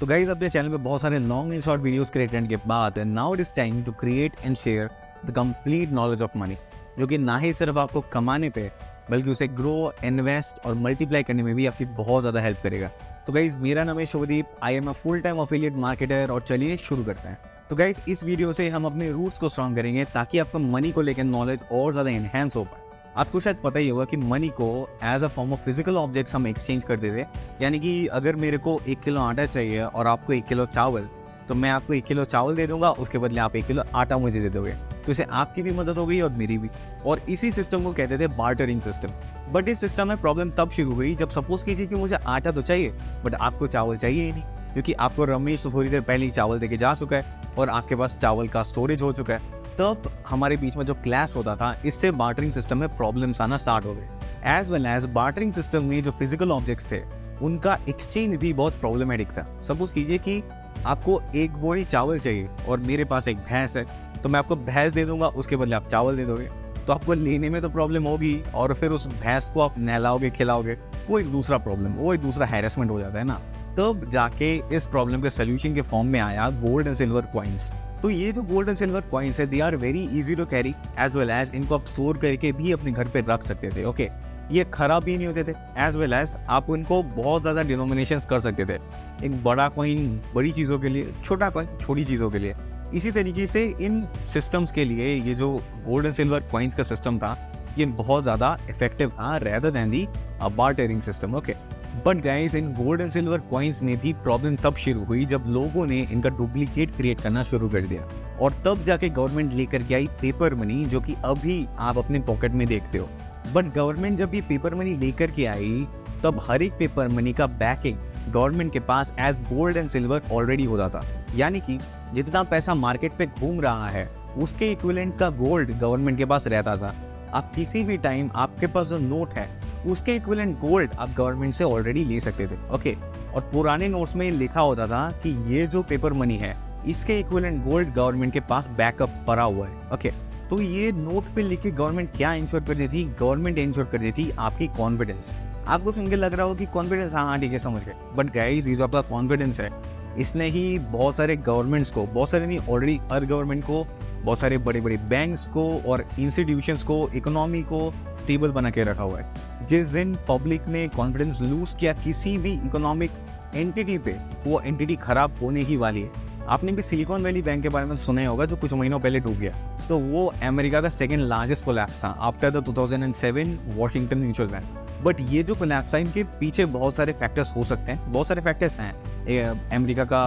तो गाइज अपने चैनल पे बहुत सारे long and short videos create करने के बाद now it is time to create and share the complete knowledge of money, जो कि ना ही सिर्फ आपको कमाने पे बल्कि उसे ग्रो, इन्वेस्ट और मल्टीप्लाई करने में भी आपकी बहुत ज़्यादा हेल्प करेगा। तो गाइज मेरा नाम है Shubhdeep, I am a full time affiliate marketer और चलिए शुरू करते हैं। तो गाइज इस वीडियो से हम अपने रूट्स को स्ट्रॉन्ग करेंगे ताकि आपका मनी को लेकर नॉलेज और ज़्यादा एनहेंस हो पाए। आपको शायद पता ही होगा कि मनी को as a form of physical objects हम एक्सचेंज कर देते हैं। यानी कि अगर मेरे को 1 किलो आटा चाहिए और आपको 1 किलो चावल, तो मैं आपको 1 किलो चावल दे दूंगा, उसके बदले आप 1 किलो आटा मुझे दे दोगे। तो इससे आपकी भी मदद हो गई और मेरी भी। और इसी सिस्टम को कहते थे बार्टरिंग सिस्टम। बट इस सिस्टम में प्रॉब्लम तब शुरू हुई जब सपोज कीजिए कि मुझे आटा तो चाहिए बट आपको चावल चाहिए ही नहीं, क्योंकि आपको रमेश तो थोड़ी देर पहले ही चावल देके जा चुका है और आपके पास चावल का स्टोरेज हो चुका है। तब हमारे बीच में जो क्लैश होता था, इससे बार्टरिंग सिस्टम में प्रॉब्लम्स आना स्टार्ट हो गए। As well as bartering system में जो फिजिकल ऑब्जेक्ट्स थे उनका एक्सचेंज भी बहुत प्रॉब्लमेटिक था। सपोज कीजिए कि आपको 1 बोरी चावल चाहिए और मेरे पास एक भैंस है, तो मैं आपको भैंस दे दूंगा, उसके बदले आप चावल दे दोगे। तो आपको लेने में तो प्रॉब्लम होगी और फिर उस भैंस को आप नहलाओगे, खिलाओगे, वो एक दूसरा प्रॉब्लम, वो एक दूसरा हैरेसमेंट हो जाता है ना। तब जाके इस प्रॉब्लम के सोल्यूशन के फॉर्म में आया गोल्ड एंड सिल्वर कॉइन्स। तो ये जो गोल्ड एंड सिल्वर कॉइन्स है, they are very easy to carry as well as इनको आप स्टोर करके भी अपने घर पे रख सकते थे। ओके, ये खराब भी नहीं होते थे, एज वेल एज आप इनको बहुत ज़्यादा डिनोमिनेशंस कर सकते थे। एक बड़ा कॉइन बड़ी चीज़ों के लिए, छोटा कॉइन छोटी चीज़ों के लिए। इसी तरीके से इन सिस्टम्स के लिए ये जो गोल्ड एंड सिल्वर कॉइन्स का सिस्टम था, ये बहुत ज़्यादा इफेक्टिव था rather than the bartering system. Okay, but guys in gold and silver coins में भी प्रॉब्लम तब शुरू हुई जब लोगों ने इनका डुप्लीकेट क्रिएट करना शुरू कर दिया। और तब जाके गवर्नमेंट लेकर के आई पेपर मनी, जो कि अभी आप अपने पॉकेट में देखते हो। बट गवर्नमेंट जब ये पेपर मनी लेकर के आई, तब हर एक पेपर मनी का बैकिंग गवर्नमेंट के पास as gold and silver already होता था। यानी कि जितना पैसा मार्केट पे घूम रहा है उसके इक्विवेलेंट का गोल्ड गवर्नमेंट के पास रहता था। आप किसी भी टाइम आपके पास जो नोट है उसके इक्विवेलेंट गोल्ड आप गवर्नमेंट से ऑलरेडी ले सकते थे। ओके, और पुराने नोट्स में लिखा होता था कि ये जो पेपर मनी है इसके इक्विवेलेंट गोल्ड गवर्नमेंट के पास बैकअप पड़ा हुआ है। ओके, तो ये नोट पे लिख के गवर्नमेंट क्या इंश्योर कर देती थी? गवर्नमेंट इंश्योर कर देती थी आपकी कॉन्फिडेंस। आपको सुन के लग रहा हो कि कॉन्फिडेंस, हाँ ठीक है समझ गए। बट गाइस ये जो आपका कॉन्फिडेंस है, इसने ही बहुत सारे गवर्नमेंट्स को, बहुत सारे नहीं ऑलरेडी हर गवर्नमेंट को, बहुत सारे बड़े बड़े बैंक्स को और इंस्टीट्यूशंस को, इकोनॉमी को स्टेबल बना के रखा हुआ है। जिस दिन पब्लिक ने कॉन्फिडेंस लूज किया किसी भी इकोनॉमिक एंटिटी पे, वो एंटिटी खराब होने ही वाली है। आपने भी सिलिकॉन वैली बैंक के बारे में सुना होगा, जो कुछ महीनों पहले डूब गया। तो वो अमेरिका का सेकंड लार्जेस्ट कोलैप्स था after the 2007 Washington mutual bank. But ये जो कोलैप्स था, इनके पीछे बहुत सारे फैक्टर्स हो सकते हैं, बहुत सारे फैक्टर्स हैं। अमेरिका का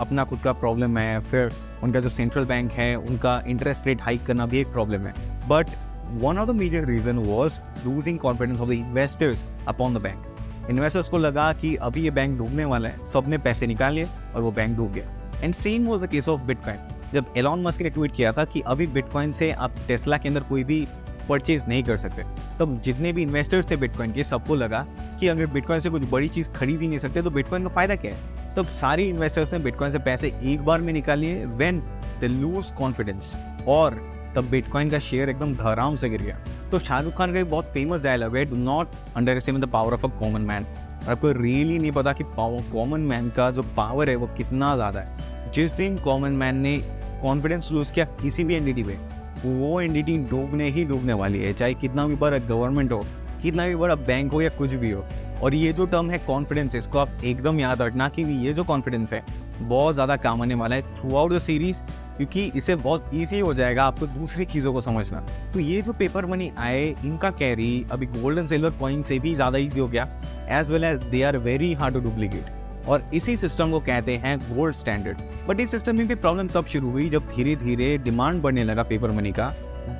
अपना खुद का प्रॉब्लम है, फिर उनका जो सेंट्रल बैंक है उनका इंटरेस्ट रेट हाइक करना भी एक प्रॉब्लम है। But one of the major reason was losing confidence of the investors upon the bank. Investors को लगा कि अभी ये बैंक डूबने वाला है, सबने पैसे निकाल लिए और वो बैंक डूब गया। And same was the case of bitcoin. जब एलॉन मस्क ने ट्वीट किया था कि अभी बिटकॉइन से आप टेस्ला के अंदर कोई भी परचेज नहीं कर सकते, तब जितने भी इन्वेस्टर्स थे बिटकॉइन के, सबको लगा कि अगर बिटकॉइन से कुछ बड़ी चीज़ खरीद ही नहीं सकते तो बिटकॉइन का फायदा क्या है। तब सारे इन्वेस्टर्स ने बिटकॉइन से पैसे एक बार में निकाल लिए व्हेन दे लूज कॉन्फिडेंस, और तब बिटकॉइन का शेयर एकदम धड़ाम से गिर गया। तो शाहरुख खान का एक बहुत फेमस डायलॉग है, do not under estimate the power of a common man. और आपको रियली नहीं पता कि कॉमन मैन का जो पावर है वो कितना ज़्यादा है। जिस दिन कॉमन मैन ने कॉन्फिडेंस लूज किया किसी भी एंटिटी पे, वो एंटिटी डूबने ही डूबने वाली है, चाहे कितना भी बड़ा गवर्नमेंट हो, कितना भी बड़ा बैंक हो या कुछ भी हो। और ये जो टर्म है कॉन्फिडेंस, इसको आप एकदम याद रखना कि ये जो कॉन्फिडेंस है बहुत ज़्यादा काम आने वाला है थ्रू आउट द सीरीज़, क्योंकि इससे बहुत ईजी हो जाएगा आपको दूसरी चीज़ों को समझना। तो ये जो पेपर मनी आए, इनका कैरी अभी गोल्ड एंड सिल्वर कॉइन से भी ज़्यादा ईजी हो गया, as well as they are very hard to duplicate. और इसी सिस्टम को कहते हैं गोल्ड स्टैंडर्ड। बट इस सिस्टम में भी प्रॉब्लम तब शुरू हुई जब धीरे धीरे डिमांड बढ़ने लगा पेपर मनी का,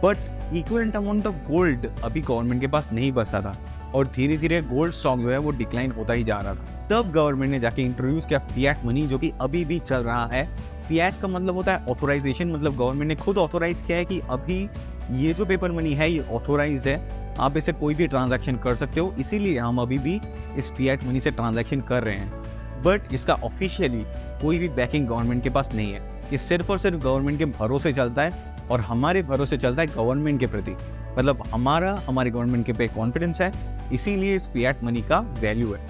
but equivalent amount of gold अभी गवर्नमेंट के पास नहीं बचता था और धीरे धीरे गोल्ड स्टॉक जो है वो डिक्लाइन होता ही जा रहा था। तब गवर्नमेंट ने जाके इंट्रोड्यूस किया फिएट मनी, जो कि अभी भी चल रहा है। फिएट का मतलब होता है ऑथोराइजेशन, मतलब गवर्नमेंट ने खुद ऑथोराइज किया है कि अभी ये जो पेपर मनी है ये ऑथोराइज्ड है, आप इसे कोई भी ट्रांजैक्शन कर सकते हो। इसीलिए हम अभी भी इस फिएट मनी से ट्रांजैक्शन कर रहे हैं। बट इसका ऑफिशियली कोई भी बैकिंग गवर्नमेंट के पास नहीं है। ये सिर्फ और सिर्फ गवर्नमेंट के भरोसे चलता है और हमारे भरोसे चलता है गवर्नमेंट के प्रति। मतलब हमारे गवर्नमेंट के पे कॉन्फिडेंस है, इसीलिए इस फिएट मनी का वैल्यू है।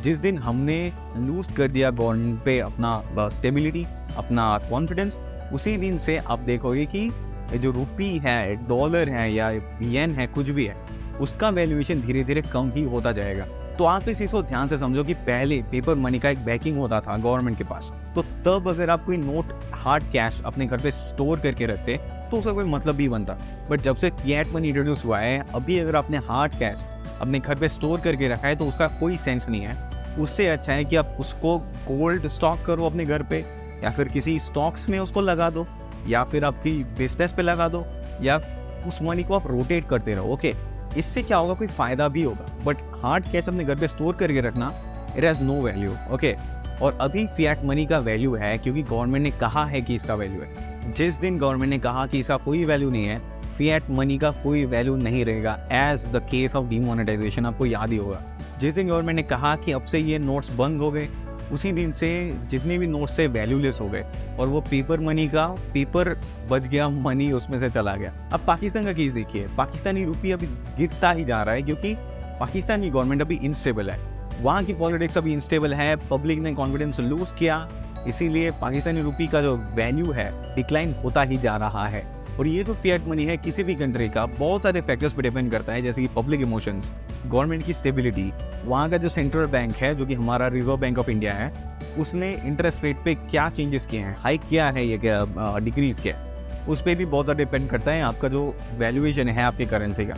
जिस दिन हमने लूज कर दिया गवर्नमेंट पे अपना स्टेबिलिटी, अपना कॉन्फिडेंस, उसी दिन से आप देखोगे कि ये जो रुपी है, डॉलर है या येन है, कुछ भी है, उसका वैल्यूएशन धीरे धीरे कम ही होता जाएगा। तो आप इस चीज़ को ध्यान से समझो कि पहले पेपर मनी का एक बैकिंग होता था गवर्नमेंट के पास, तो तब अगर आप कोई नोट हार्ड कैश अपने घर पे स्टोर करके रखते तो उसका कोई मतलब भी बनता। बट जब से फिएट मनी इंट्रोड्यूस हुआ है, अभी अगर आपने हार्ड कैश अपने घर पे स्टोर करके रखा है तो उसका कोई सेंस नहीं है। उससे अच्छा है कि आप उसको गोल्ड स्टॉक करो अपने घर पे, या फिर किसी स्टॉक्स में उसको लगा दो, या फिर आपकी बिजनेस पे लगा दो, या उस मनी को आप रोटेट करते रहो। ओके, इससे क्या होगा, कोई फायदा भी होगा। बट हार्ड कैश अपने घर पे स्टोर करके रखना, it has no value. Okay, और अभी फिएट मनी का वैल्यू है क्योंकि गवर्नमेंट ने कहा है कि इसका वैल्यू है। जिस दिन गवर्नमेंट ने कहा कि इसका कोई वैल्यू नहीं है, फिएट मनी का कोई वैल्यू नहीं रहेगा। As the case of demonetisation, आपको याद ही होगा, जिस दिन गवर्नमेंट ने कहा कि अब से ये नोट्स बंद हो गए, उसी दिन से जितने भी नोट्स से वैल्यूलेस हो गए और वो पेपर मनी का पेपर बच गया, मनी उसमें से चला गया। अब पाकिस्तान का केस देखिए, पाकिस्तानी रुपया अभी गिरता ही जा रहा है क्योंकि पाकिस्तानी गवर्नमेंट अभी इनस्टेबल है, वहाँ की पॉलिटिक्स अभी इनस्टेबल है, पब्लिक ने कॉन्फिडेंस लूज किया, इसीलिए पाकिस्तानी रुपये का जो वैल्यू है डिक्लाइन होता ही जा रहा है। और ये जो फिएट मनी है किसी भी कंट्री का बहुत सारे फैक्टर्स पे डिपेंड करता है, जैसे कि पब्लिक इमोशंस, गवर्नमेंट की स्टेबिलिटी, वहाँ का जो सेंट्रल बैंक है जो कि हमारा रिजर्व बैंक ऑफ इंडिया है, उसने इंटरेस्ट रेट पे क्या चेंजेस किए हैं, हाइक किया है या क्या डिक्रीज किया है, उस पर भी बहुत ज़्यादा डिपेंड करता है आपका जो वैल्यूएशन है आपके करेंसी का,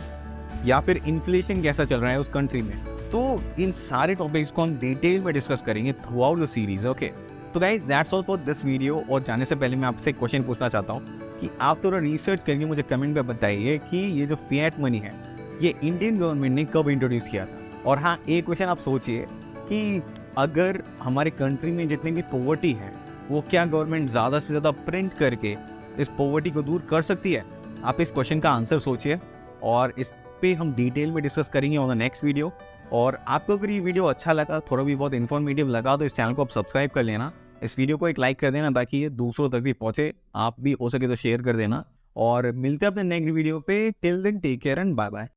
या फिर इन्फ्लेशन कैसा चल रहा है उस कंट्री में। तो इन सारे टॉपिक्स को हम डिटेल में डिस्कस करेंगे throughout the series. Okay, तो guys that's all for this video. और जाने से पहले मैं आपसे क्वेश्चन पूछना चाहता हूँ कि आप थोड़ा रिसर्च करके मुझे कमेंट में बताइए कि ये जो फिएट मनी है ये इंडियन गवर्नमेंट ने कब इंट्रोड्यूस किया था। और हाँ, एक क्वेश्चन आप सोचिए कि अगर हमारे कंट्री में जितनी भी पॉवर्टी है वो क्या गवर्नमेंट ज़्यादा से ज़्यादा प्रिंट करके इस पॉवर्टी को दूर कर सकती है? आप इस क्वेश्चन का आंसर सोचिए और इस पे हम डिटेल में डिस्कस करेंगे ऑन द नेक्स्ट वीडियो। और आपको अगर ये वीडियो अच्छा लगा, थोड़ा भी बहुत इन्फॉर्मेटिव लगा, तो इस चैनल को आप सब्सक्राइब कर लेना, इस वीडियो को एक लाइक कर देना ताकि ये दूसरों तक भी पहुंचे, आप भी हो सके तो शेयर कर देना। और मिलते हैं अपने नेक्स्ट वीडियो पे। Till then take care and bye bye.